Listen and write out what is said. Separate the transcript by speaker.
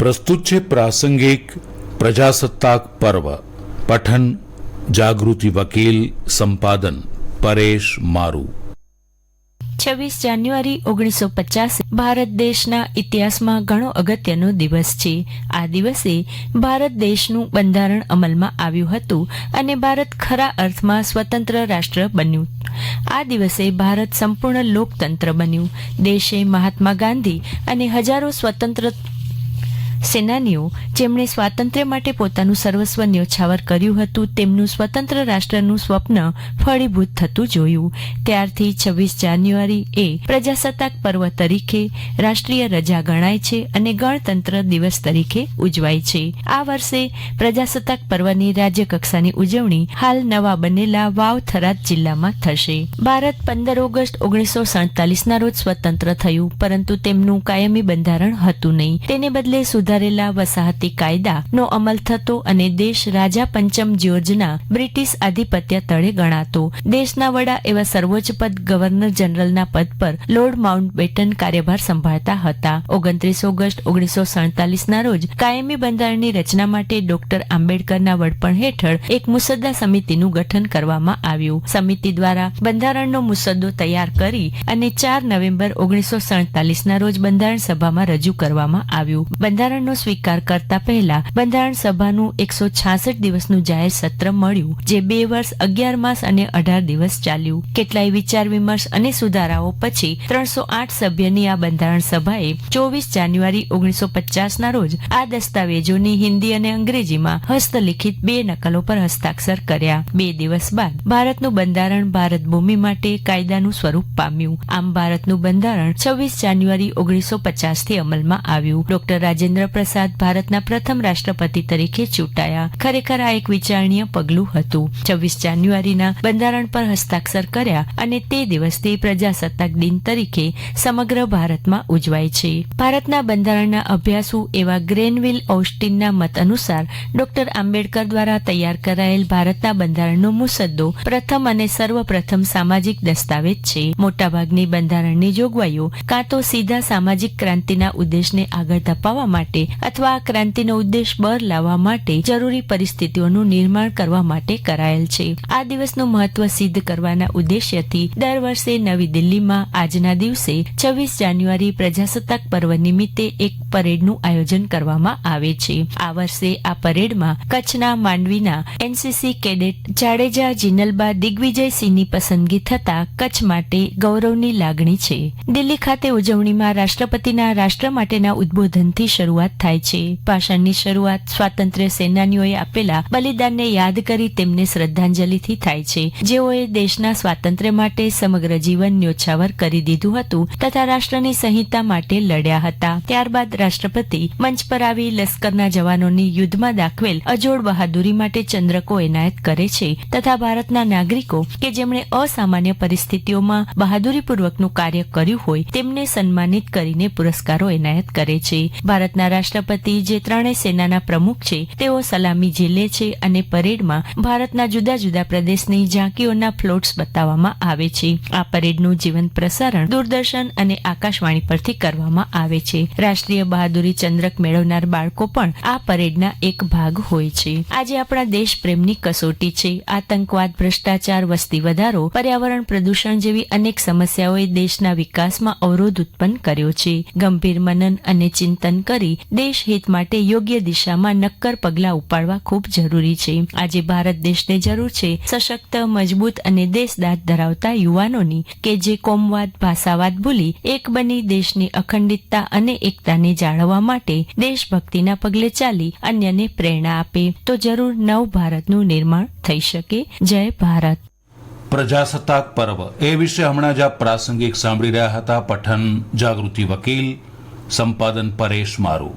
Speaker 1: પ્રસ્તુત છે પ્રાસંગિક પ્રજાસત્તાક પર્વ. પઠન જાગૃતિ વકીલ, સંપાદન પરેશ મારુ.
Speaker 2: 26 જાન્યુઆરી 1950 ભારત દેશના ઇતિહાસમાં ઘણો અગત્યનો દિવસ છે. આ દિવસે ભારત દેશનું બંધારણ અમલમાં આવ્યું હતું અને ભારત ખરા અર્થમાં સ્વતંત્ર રાષ્ટ્ર બન્યું. આ દિવસે ભારત સંપૂર્ણ લોકતંત્ર બન્યું. દેશે મહાત્મા ગાંધી અને હજારો સ્વતંત્ર સેનાનીઓ જેમણે સ્વાતંત્ર્ય માટે પોતાનું સર્વસ્વ ન્યોછાવર કર્યું હતું, તેમનું સ્વતંત્ર રાષ્ટ્રનું સ્વપ્ન ફળીભૂત થતું જોયું. ત્યારથી 26 જાન્યુઆરી એ પ્રજાસત્તાક પર્વ તરીકે રાષ્ટ્રીય રજા ગણાય છે અને ગણતંત્ર દિવસ તરીકે ઉજવાય છે. આ વર્ષે પ્રજાસત્તાક પર્વની રાજ્ય કક્ષાની ઉજવણી હાલ નવા બનેલા વાવ થરાદ જિલ્લામાં થશે. ભારત 15 ઓગસ્ટ 1947 ના રોજ સ્વતંત્ર થયું, પરંતુ તેમનું કાયમી બંધારણ હતું નહીં. તેને બદલે સુધારેલા વસાહતી કાયદાનો અમલ થતો અને દેશ રાજા પંચમ જ્યોર્જના બ્રિટિશ આધિપત્ય તળે ગણાતો. દેશના વડા એવા સર્વોચ્ચ પદ ગવર્નર જનરલના પદ પર લોર્ડ માઉન્ટબેટન કાર્યભાર સંભાળતા હતા. 29 ઓગસ્ટ 1947 ના રોજ કાયમી બંધારણની રચના માટે ડોક્ટર આંબેડકરના વડપણ હેઠળ એક મુસદ્દા સમિતિનું ગઠન કરવામાં આવ્યું. સમિતિ દ્વારા બંધારણનો મુસદ્દો તૈયાર કરી અને 4 નવેમ્બર 1947 ના રોજ બંધારણ સભામાં રજૂ કરવામાં આવ્યું. બંધારણનો સ્વીકાર કરતા પહેલા બંધારણ સભાનું 166 દિવસનું જાહેર સત્ર મળ્યું, જે 2 વર્ષ 11 માસ અને 18 દિવસ ચાલ્યું. કેટલાય વિચાર વિમર્શ અને સુધારાઓ પછી 308 સભ્યની આ બંધારણ સભાએ 24 જાન્યુઆરી 1950 ના રોજ આ દસ્તાવેજોની હિન્દી અને અંગ્રેજીમાં હસ્તલિખિત 2 નકલો પર હસ્તાક્ષર કર્યા. 2 દિવસ બાદ ભારતનું બંધારણ ભારત ભૂમિ માટે કાયદાનું સ્વરૂપ પામ્યું. આમ ભારતનું બંધારણ 26 જાન્યુઆરી 1950 થી અમલમાં આવ્યું. ડોક્ટર રાજેન્દ્ર પ્રસાદ ભારતના પ્રથમ રાષ્ટ્રપતિ તરીકે ચૂંટાયા. ખરેખર આ એક વિચારણીય પગલું હતું. 26 જાન્યુઆરીના બંધારણ પર હસ્તાક્ષર કર્યા અને તે દિવસથી પ્રજાસત્તાક દિન તરીકે સમગ્ર ભારતમાં ઉજવાય છે. ભારતના બંધારણના અભ્યાસુ એવા ગ્રેનવિલ ઓસ્ટિનના મત અનુસાર ડોક્ટર આંબેડકર દ્વારા તૈયાર કરાયેલ ભારતના બંધારણનો મુસદ્દો પ્રથમ અને સર્વપ્રથમ સામાજિક દસ્તાવેજ છે. મોટાભાગની બંધારણની જોગવાઈઓ કાં તો સીધા સામાજિક ક્રાંતિના ઉદ્દેશને આગળ ધપાવવા માટે અથવા આ ક્રાંતિનો ઉદ્દેશ બર લાવવા માટે જરૂરી પરિસ્થિતિઓનું નિર્માણ કરવા માટે કરાયેલ છે. આ દિવસનું મહત્વ સિદ્ધ કરવાના ઉદ્દેશ્યથી દર વર્ષે નવી દિલ્હીમાં આજના દિવસે 26 જાન્યુઆરી પ્રજાસત્તાક પર્વ નિમિત્તે એક પરેડનું આયોજન કરવામાં આવે છે. આ વર્ષે આ પરેડમાં કચ્છના માંડવીના એનસીસી કેડેટ જાડેજા જીનલબા દિગ્વિજયસિંહની પસંદગી થતા કચ્છ માટે ગૌરવની લાગણી છે. દિલ્હી ખાતે ઉજવણીમાં રાષ્ટ્રપતિના રાષ્ટ્ર માટેના ઉદ્બોધનથી શરૂઆત થાય છે. ભાષણની શરૂઆત સ્વાતંત્ર્ય સેનાનીઓએ આપેલા બલિદાનને યાદ કરી તેમને શ્રદ્ધાંજલિથી થાય છે, જેઓએ દેશના સ્વાતંત્ર્ય માટે સમગ્ર જીવન ન્યોછાવર કરી દીધું હતું તથા રાષ્ટ્રની સંહિતા માટે લડ્યા હતા. ત્યારબાદ રાષ્ટ્રપતિ મંચ પર આવી લશ્કરના જવાનોની યુદ્ધમાં દાખવેલ અજોડ બહાદુરી માટે ચંદ્રકો એનાયત કરે છે તથા ભારતના નાગરિકો કે જેમણે અસામાન્ય પરિસ્થિતિઓમાં બહાદુરીપૂર્વકનું કાર્ય કર્યું હોય તેમને સન્માનિત કરીને પુરસ્કારો એનાયત કરે છે. ભારતના રાષ્ટ્રપતિ જે ત્રણેય સેનાના પ્રમુખ છે તેઓ સલામી ઝીલે છે અને પરેડમાં ભારતના જુદા જુદા પ્રદેશની ઝાંકીઓના ફ્લોટ્સ બતાવવામાં આવે છે. આ પરેડનું જીવંત પ્રસારણ દૂરદર્શન અને આકાશવાણી પરથી કરવામાં આવે છે. રાષ્ટ્રીય બહાદુરી ચંદ્રક મેળવનાર બાળકો પણ આ પરેડના એક ભાગ હોય છે. આજે આપણા દેશ પ્રેમની કસોટી છે. આતંકવાદ, ભ્રષ્ટાચાર, વસ્તી વધારો, પર્યાવરણ પ્રદૂષણ જેવી અનેક સમસ્યાઓએ દેશના વિકાસમાં અવરોધ ઉત્પન્ન કર્યો છે. ગંભીર મનન અને ચિંતન કરી દેશ હિત માટે યોગ્ય દિશામાં નક્કર પગલાં ઉપાડવા ખૂબ જરૂરી છે. આજે ભારત દેશને જરૂર છે સશક્ત, મજબૂત અને દેશદાદ ધરાવતા યુવાનોની કે જે કોમવાદ, ભાષાવાદ ભૂલી એક બની દેશની અખંડિતતા અને એકતાને જાળવવા માટે દેશભક્તિના પગલે ચાલી અન્યને પ્રેરણા આપે. તો જરૂર નવ ભારતનું નિર્માણ થઈ શકે. જય ભારત.
Speaker 1: પ્રજાસત્તાક પર્વ એ વિશે હમણાં જ આપ પ્રાસંગિક સાંભળી રહ્યા હતા. પઠન જાગૃતિ વકીલ, સંપાદન પરેશ મારુ.